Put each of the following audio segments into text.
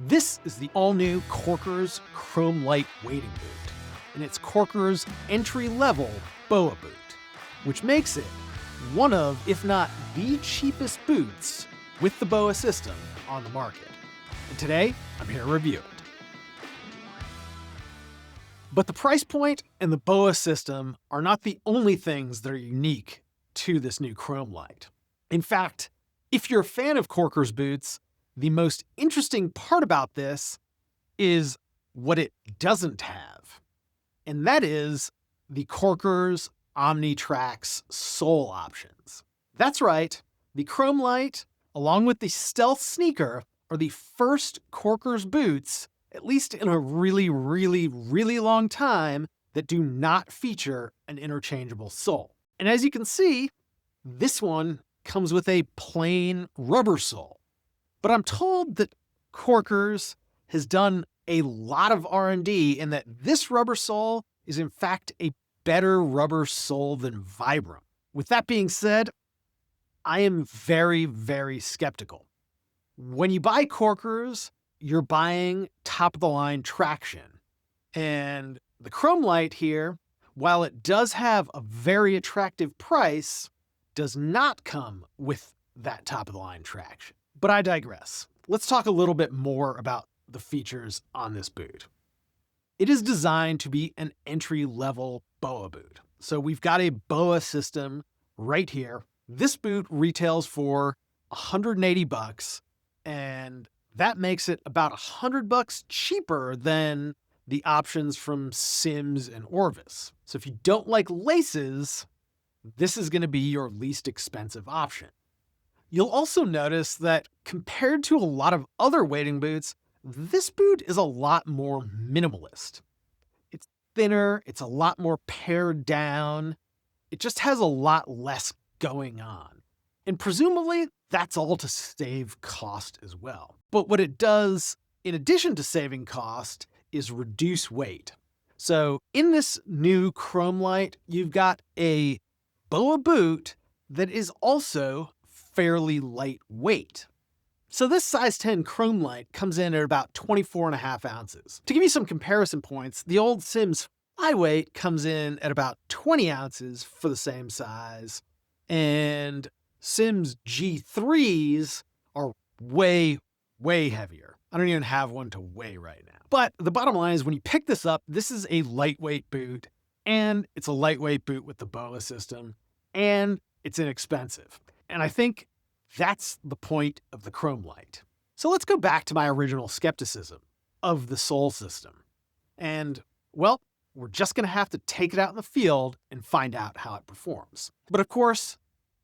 This is the all-new Korkers Chrome Lite wading boot, and it's Korkers' entry-level BOA boot, which makes it one of, if not the cheapest boots with the BOA system on the market. And today, I'm here to review it. But the price point and the BOA system are not the only things that are unique to this new Chrome Lite. In fact, if you're a fan of Korkers boots, the most interesting part about this is what it doesn't have, and that is the Korkers OmniTrax sole options. That's right, the Chrome Lite, along with the Stealth Sneaker, are the first Korkers boots, at least in a really long time, that do not feature an interchangeable sole. And as you can see, this one comes with a plain rubber sole. But I'm told that Korkers has done a lot of R&D and that this rubber sole is in fact a better rubber sole than Vibram. With that being said, I am very skeptical. When you buy Korkers, you're buying top-of-the-line traction. And the Chrome Lite here, while it does have a very attractive price, does not come with that top-of-the-line traction. But I digress. Let's talk a little bit more about the features on this boot. It is designed to be an entry-level BOA boot. So we've got a BOA system right here. This boot retails for $180, and that makes it about $100 cheaper than the options from Sims and Orvis. So if you don't like laces, this is going to be your least expensive option. You'll also notice that compared to a lot of other wading boots, this boot is a lot more minimalist. It's thinner, it's a lot more pared down, it just has a lot less going on. And presumably, that's all to save cost as well. But what it does, in addition to saving cost, is reduce weight. So in this new Chrome Lite, you've got a BOA boot that is also fairly lightweight. So this size 10 Chrome Lite comes in at about 24.5 ounces. To give you some comparison points, the old Sims Flyweight comes in at about 20 ounces for the same size, and Sims G3s are way heavier. I don't even have one to weigh right now. But the bottom line is when you pick this up, this is a lightweight boot, and it's a lightweight boot with the BOA system, and it's inexpensive. And I think that's the point of the Chrome Lite. So let's go back to my original skepticism of the sole system. And, well, we're just going to have to take it out in the field and find out how it performs. But of course,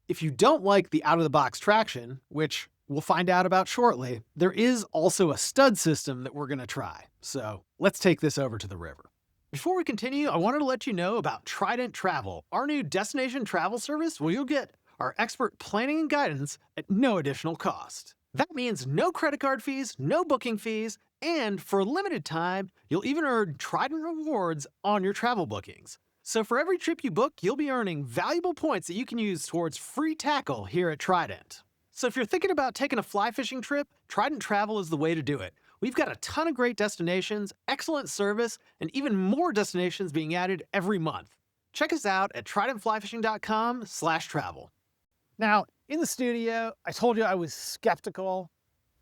if you don't like the out-of-the-box traction, which we'll find out about shortly, there is also a stud system that we're going to try. So let's take this over to the river. Before we continue, I wanted to let you know about Trident Travel, our new destination travel service where you'll get our expert planning and guidance at no additional cost. That means no credit card fees, no booking fees, and for a limited time, you'll even earn Trident rewards on your travel bookings. So for every trip you book, you'll be earning valuable points that you can use towards free tackle here at Trident. So if you're thinking about taking a fly fishing trip, Trident Travel is the way to do it. We've got a ton of great destinations, excellent service, and even more destinations being added every month. Check us out at tridentflyfishing.com/travel. Now, in the studio, I told you I was skeptical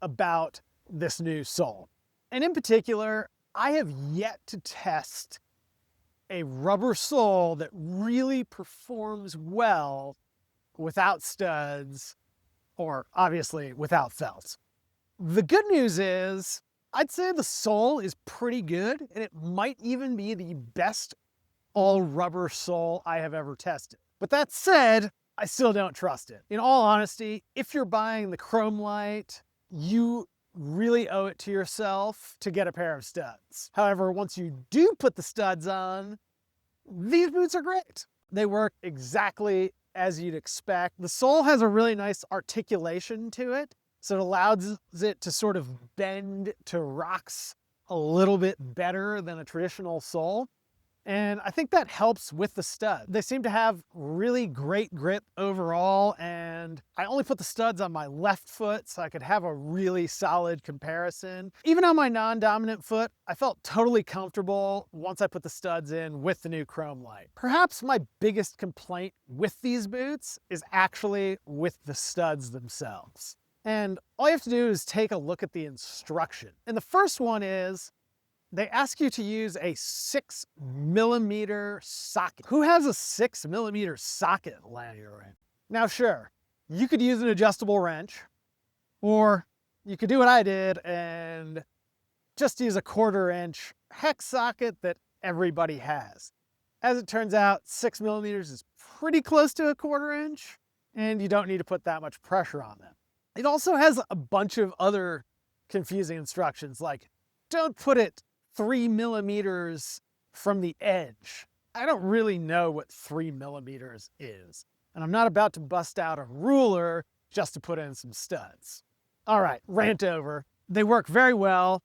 about this new sole. And in particular, I have yet to test a rubber sole that really performs well without studs, or obviously without felt. The good news is, I'd say the sole is pretty good, and it might even be the best all-rubber sole I have ever tested. But that said, I still don't trust it. In all honesty, if you're buying the Chrome Lite, you really owe it to yourself to get a pair of studs. However, once you do put the studs on, these boots are great. They work exactly as you'd expect. The sole has a really nice articulation to it, so it allows it to sort of bend to rocks a little bit better than a traditional sole. And I think that helps with the stud. They seem to have really great grip overall, and I only put the studs on my left foot so I could have a really solid comparison. Even on my non-dominant foot, I felt totally comfortable once I put the studs in with the new Chrome Lite. Perhaps my biggest complaint with these boots is actually with the studs themselves. And all you have to do is take a look at the instruction. And the first one is, they ask you to use a 6mm socket. Who has a 6mm socket laying around? Now, sure, you could use an adjustable wrench, or you could do what I did and just use a 1/4-inch hex socket that everybody has. As it turns out, 6mm is pretty close to a 1/4-inch, and you don't need to put that much pressure on them. It also has a bunch of other confusing instructions, like don't put it 3mm from the edge. I don't really know what 3mm is, and I'm not about to bust out a ruler just to put in some studs. All right, rant over. They work very well.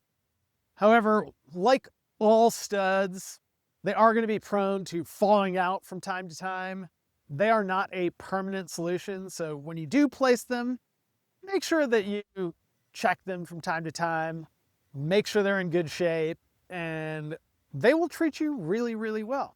However, like all studs, they are going to be prone to falling out from time to time. They are not a permanent solution, so when you do place them, make sure that you check them from time to time, make sure they're in good shape, and they will treat you really, really well.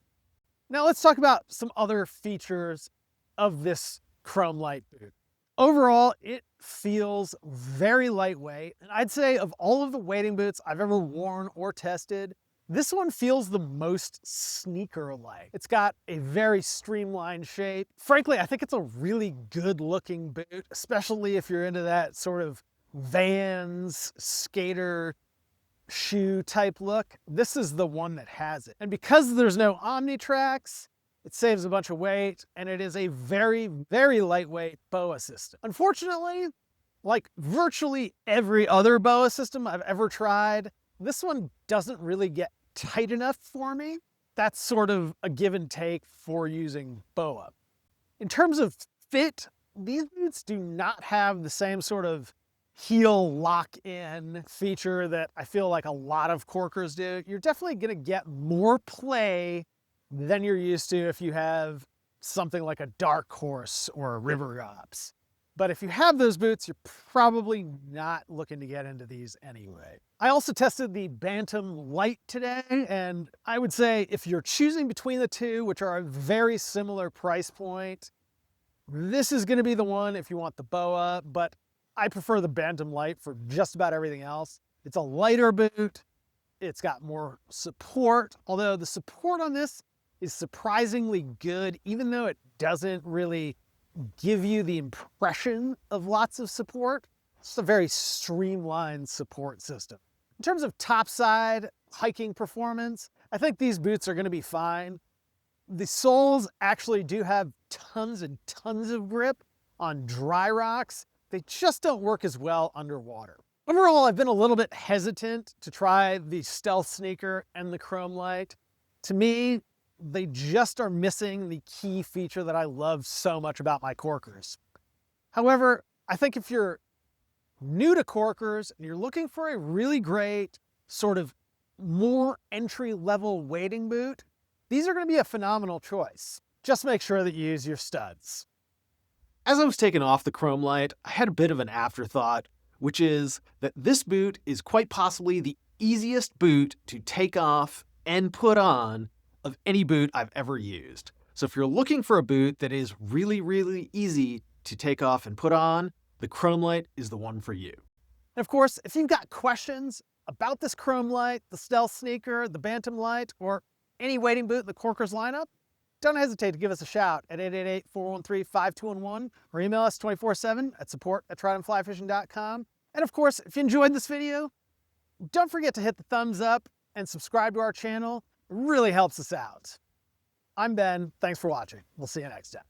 Now let's talk about some other features of this Chrome Lite boot. Overall, it feels very lightweight, and I'd say of all of the wading boots I've ever worn or tested, this one feels the most sneaker-like. It's got a very streamlined shape. Frankly, I think it's a really good-looking boot, especially if you're into that sort of Vans, skater, shoe type look. This is the one that has it. And because there's no Omnitrax, it saves a bunch of weight, and it is a very, very lightweight BOA system. Unfortunately, like virtually every other BOA system I've ever tried, this one doesn't really get tight enough for me. That's sort of a give and take for using BOA. In terms of fit, these boots do not have the same sort of heel lock-in feature that I feel like a lot of Korkers do. You're definitely gonna get more play than you're used to if you have something like a Dark Horse or a River Ops. But if you have those boots, you're probably not looking to get into these anyway. I also tested the Bantam Lite today, and I would say if you're choosing between the two, which are a very similar price point, this is gonna be the one if you want the BOA, but I prefer the Bantam Lite for just about everything else. It's a lighter boot. It's got more support, although the support on this is surprisingly good, even though it doesn't really give you the impression of lots of support. It's a very streamlined support system. In terms of topside hiking performance, I think these boots are going to be fine. The soles actually do have tons and tons of grip on dry rocks. They just don't work as well underwater. Overall, I've been a little bit hesitant to try the Stealth Sneaker and the Chrome Lite. To me, they just are missing the key feature that I love so much about my Korkers. However, I think if you're new to Korkers and you're looking for a really great sort of more entry-level wading boot, these are going to be a phenomenal choice. Just make sure that you use your studs. As I was taking off the Chrome Lite, I had a bit of an afterthought, which is that this boot is quite possibly the easiest boot to take off and put on of any boot I've ever used. So if you're looking for a boot that is really, really easy to take off and put on, the Chrome Lite is the one for you. And of course, if you've got questions about this Chrome Lite, the Stealth Sneaker, the Bantam Lite, or any wading boot in the Korkers lineup, don't hesitate to give us a shout at 888-413-5211 or email us 24/7 at support@tridentflyfishing.com. And of course, if you enjoyed this video, don't forget to hit the thumbs up and subscribe to our channel. It really helps us out. I'm Ben. Thanks for watching. We'll see you next time.